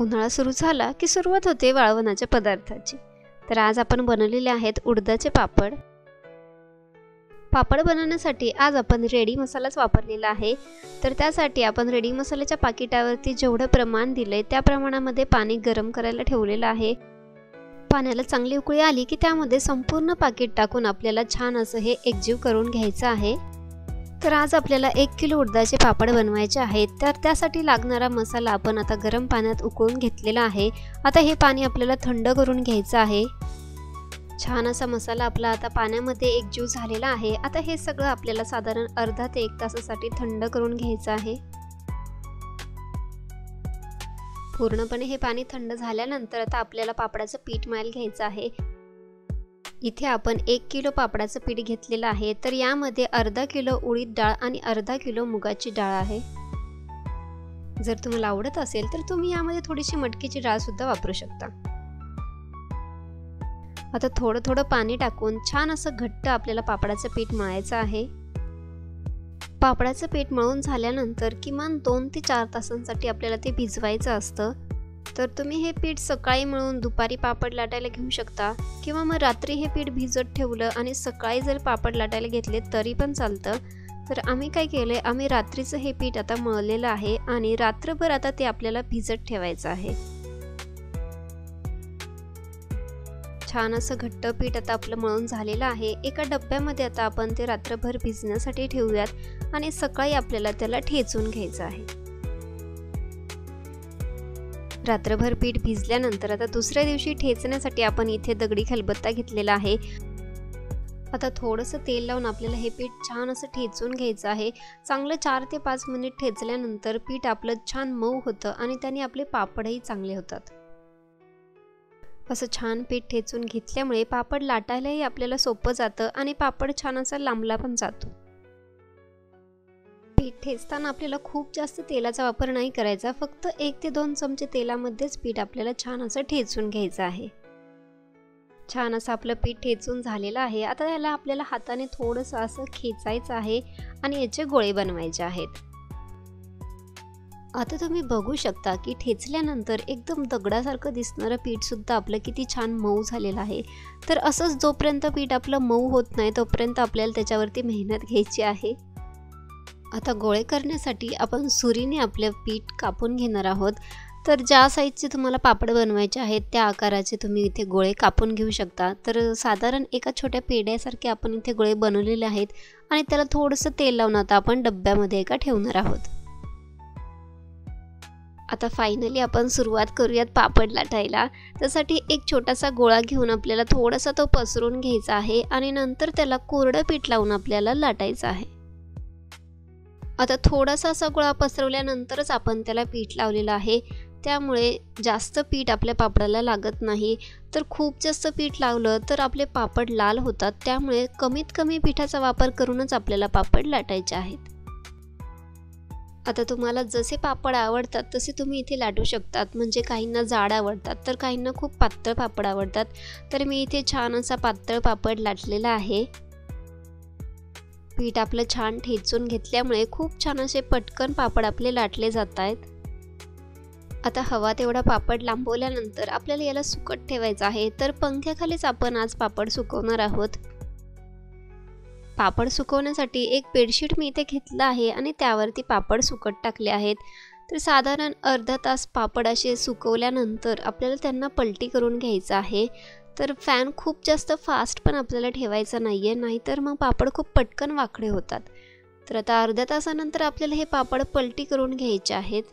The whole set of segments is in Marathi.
उन्हाळा सुरू झाला की सुरुवात होते वाळवणाच्या पदार्थाची। तर आज आपण बनवलेले आहेत उडदाचे पापड। पापड बनवण्यासाठी आज आपण रेडी मसालाच वापरलेला आहे। तर त्यासाठी आपण रेडी मसाल्याच्या पाकिटावरती जेवढं प्रमाण दिलंय त्या प्रमाणामध्ये पाणी गरम करायला ठेवलेलं आहे। पाण्याला चांगली उकळी आली की त्यामध्ये संपूर्ण पाकिट टाकून आपल्याला छान असं हे एकजीव करून घ्यायचं आहे। तर आज आपल्याला 1 किलो उडदाचे पापड बनवायचे आहेत। तर त्यासाठी लागणारा मसाला आपण आता गरम पाण्यात उकळून घेतलेला आहे। आता हे पाणी आपल्याला थंड करून घ्यायचं आहे। छान असा मसाला आपला आता पाण्यामध्ये एकजीव झालेला आहे। आता हे सगळं आपल्याला साधारण अर्धा ते 1 तासासाठी थंड करून घ्यायचं आहे। पूर्णपणे हे पाणी थंड झाल्यानंतर आता आपल्याला पापडाचं पीठ मळायला घ्यायचं आहे। इथे आपण 1 किलो पापडाचं पीठ घेतलेलं आहे। तर यामध्ये अर्धा किलो उडीद डाळ आणि अर्धा किलो मुगाची डाळ आहे। जर तुम्हाला आवडत असेल तर तुम्ही यामध्ये थोडीशी मटकीची डाळ सुद्धा वापरू शकता। आता थोडं थोडं पाणी टाकून छान असं घट्ट आपल्याला पापडाचं पीठ मळायचं आहे। पापडाचं पीठ मळून झाल्यानंतर किमान 2 ते 4 तासांसाठी आपल्याला ते भिजवायचं असतं। तर तुम्ही हे पीठ सकाळी मळून दुपारी पापड लाटायला घेऊ शकता किंवा मग रात्री हे पीठ भिजत ठेवलं आणि सकाळी जर पापड लाटायला घेतले तरी पण चालतं। तर आम्ही काय केलंय, आम्ही रात्रीचं हे पीठ आता मळलेलं आहे आणि रात्रभर आता ते आपल्याला भिजत ठेवायचं आहे। छान असं घट्ट पीठ आता आपलं मळून झालेलं आहे। एका डब्यामध्ये आता आपण ते रात्रभर भिजण्यासाठी ठेवूयात आणि सकाळी आपल्याला त्याला ठेचून घ्यायचं आहे। रात्रभर पीठ भिजल्यानंतर आता दुसऱ्या दिवशी ठेचण्यासाठी आपण इथे दगडी खलबत्ता घेतलेला आहे। आता थोडंसं तेल लावून आपल्याला हे पीठ छान असं ठेचून घ्यायचं आहे। चांगलं 4 ते 5 मिनिट ठेचल्यानंतर पीठ आपलं छान मऊ होतं आणि त्याने आपले पापडही चांगले होतात। असं छान पीठ ठेचून घेतल्यामुळे पापड लाटायलाही आपल्याला सोपं जातं आणि पापड छान असा लांबला पण जातो। पीठ ठेचताना आपल्याला खूप जास्त तेलाचा वापर नाही करायचा, फक्त 1 ते 2 चमचे तेलामध्येच पीठ आपल्याला छान असं ठेचून घ्यायचं आहे। छान असं आपलं पीठ ठेचून झालेलं आहे। आता याला आपल्याला हाताने थोडंसं असं खेचायचं आहे आणि याचे गोळे बनवायचे आहेत। आता तुम्ही बघू शकता की ठेचल्यानंतर एकदम दगडासारखं दिसणारं पीठ सुद्धा आपलं किती छान मऊ झालेलं आहे। तर असंच जोपर्यंत पीठ आपलं मऊ होत नाही तोपर्यंत आपल्याला त्याच्यावरती मेहनत घ्यायची आहे। आता गोळे करण्यासाठी आपण सुरीने आपलं पीठ कापून घेणार आहोत। तर ज्या साईजचे तुम्हाला पापड बनवायचे आहेत त्या आकाराचे तुम्ही इथे गोळे कापून घेऊ शकता। तर साधारण एका छोट्या पेढ्यासारखे आपण इथे गोळे बनवलेले आहेत आणि त्याला थोडंसं तेल लावून आता आपण डब्यामध्ये एका ठेवणार आहोत। आता फायनली आपण सुरुवात करूयात पापड लाटायला। त्यासाठी एक छोटासा गोळा घेऊन आपल्याला थोडासा तो पसरून घ्यायचा आहे आणि नंतर त्याला कोरडं पीठ लावून आपल्याला लाटायचं आहे। आता थोडासा असा गोळा पसरवल्यानंतरच आपण त्याला पीठ लावलेलं आहे, त्यामुळे जास्त पीठ आपल्या पापडाला लागत नाही। तर खूप जास्त पीठ लावलं तर आपले पापड लाल होतात, त्यामुळे कमीत कमी पिठाचा वापर करूनच आपल्याला पापड लाटायचे आहेत। आता तुम्हाला जसे पापड आवडतात तसे तुम्ही इथे लाटू शकतात। म्हणजे काहींना जाड आवडतात तर काहींना खूप पातळ पापड आवडतात। तर मी इथे छान असा पातळ पापड लाटलेला आहे। पीठ आपलं छान ठेचून घेतल्यामुळे खूप छान असे पटकन पापड आपले लाटले जात आहेत। आता हवा तेवढा पापड लांबवल्यानंतर आपल्याला याला सुकत ठेवायचं आहे। तर पंख्याखालीच आपण आज पापड सुकवणार आहोत। पापड सुकवण्यासाठी एक बेडशीट मी इथे घेतला आहे आणि त्यावरती पापड सुकत टाकले आहेत। तर साधारण अर्धा तास पापड असे सुकवल्यानंतर आपल्याला त्यांना पलटी करून घ्यायचं आहे। तर फॅन खूप जास्त फास्ट पण आपल्याला ठेवायचा नाहीये, नाहीतर मग पापड खूप पटकन वाकडे होतात। तर आता अर्ध्या तासानंतर आपल्याला हे पापड पलटी करून घ्यायचे आहेत।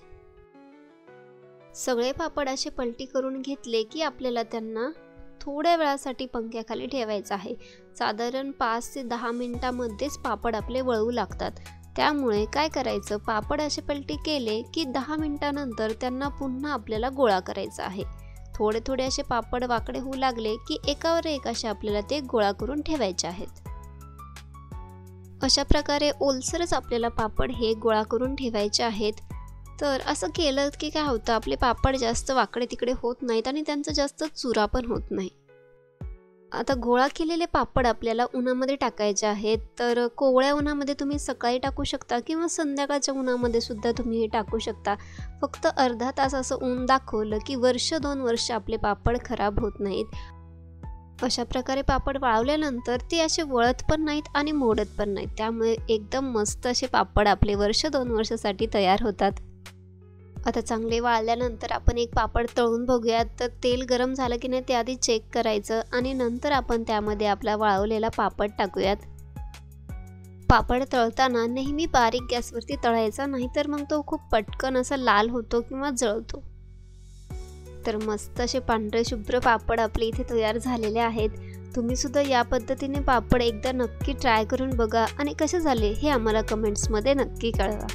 सगळे पापड असे पलटी करून घेतले की आपल्याला त्यांना थोड्या वेळासाठी पंख्याखाली ठेवायचं आहे। साधारण 5 ते 10 मिनिटांमध्येच पापड आपले वळू लागतात, त्यामुळे काय करायचं, पापड असे पलटी केले की 10 मिनिटांनंतर त्यांना पुन्हा आपल्याला गोळा करायचा आहे। थोडे थोडे असे पापड वाकडे होऊ लागले की एकावर एक असे आपल्याला ते गोळा करून ठेवायचे आहेत। अशा प्रकारे ओलसरच आपल्याला पापड हे गोळा करून ठेवायचे आहेत। तर असं केलं की काय होतं, आपले पापड जास्त वाकडे तिकडे होत नाहीत आणि त्यांचा जास्त चुरा पण होत नाही। आता गोळा केलेले पापड आपल्याला उन्हामध्ये टाकायचे आहेत. तर कोवळ्या उन्हामध्ये तुम्ही सकाळी टाकू शकता किंवा संध्याकाळच्या उन्हामध्ये सुद्धा तुम्ही हे टाकू शकता. फक्त अर्धा तास असं ऊन दाखवलं की 1-2 वर्ष आपले पापड खराब होत नाहीत. अशा प्रकारे पापड वाळवल्यानंतर ते असे वळत पण नाहीत आणि मोडत पण नाहीत. त्यामुळे एकदम मस्त असे पापड आपले 1-2 वर्षासाठी तयार होतात. आता चांगले वाळल्यानंतर आपण एक पापड तळून बघूयात. तर तेल गरम झालं की नाही ते आधी चेक करायचं आणि नंतर आपण त्यामध्ये आपला वाळवलेला पापड टाकूयात. पापड तळताना नेहमी बारीक गॅसवरती तळायचा, नाहीतर मग तो खूप पटकन असा लाल होतो किंवा जळतो. तर मस्त असे पांढरे शुभ्र पापड आपले इथे तयार झालेले आहेत. तुम्ही सुद्धा या पद्धतीने पापड एकदा नक्की ट्राय करून बघा आणि कसे झाले हे आम्हाला कमेंट्समध्ये नक्की कळवा.